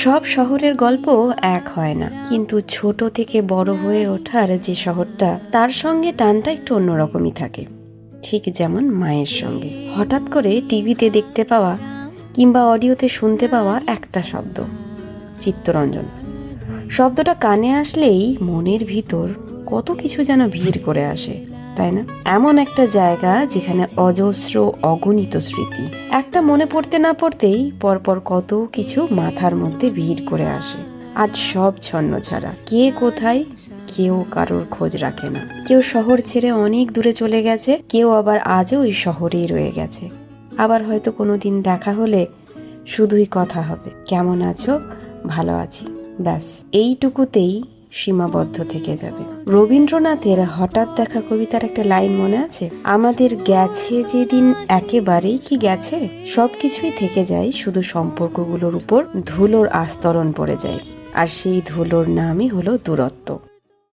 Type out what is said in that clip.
সব শহরের গল্প এক হয় না, কিন্তু ছোট থেকে বড় হয়ে ওঠার যে শহরটা, তার সঙ্গে টানটা একটু অন্যরকমই থাকে। ঠিক যেমন মায়ের সঙ্গে হঠাৎ করে টিভিতে দেখতে পাওয়া কিংবা অডিওতে শুনতে পাওয়া একটা শব্দ, চিত্তরঞ্জন। শব্দটা কানে আসলেই মনের ভিতর কত কিছু যেন ভিড় করে আসে, তাই না? এমন একটা জায়গা যেখানে অজস্র অগণিত স্মৃতি একটা মনে পড়তে না পড়তেই পরপর কত কিছু মাথার মধ্যে ভিড় করে আসে। আজ সব ছন্ন ছাড়া, কে কোথায় কেউ কারোর খোঁজ রাখে না। কেউ শহর ছেড়ে অনেক দূরে চলে গেছে, কেউ আবার আজও ওই শহরেই রয়ে গেছে। আবার হয়তো কোনোদিন দেখা হলে শুধুই কথা হবে, কেমন আছো, ভালো আছি, ব্যাস এইটুকুতেই সীমাবদ্ধ থেকে যাবে। রবীন্দ্রনাথের হঠাৎ দেখা কবিতার একটা লাইন মনে আছে? আমাদের গেছে যেদিন একেবারেই কি গেছে, সবকিছুই থেকে যায়, শুধু সম্পর্কগুলোর উপর ধুলোর আস্তরণ পড়ে যায়, আর সেই ধুলোর নামই হলো দূরত্ব।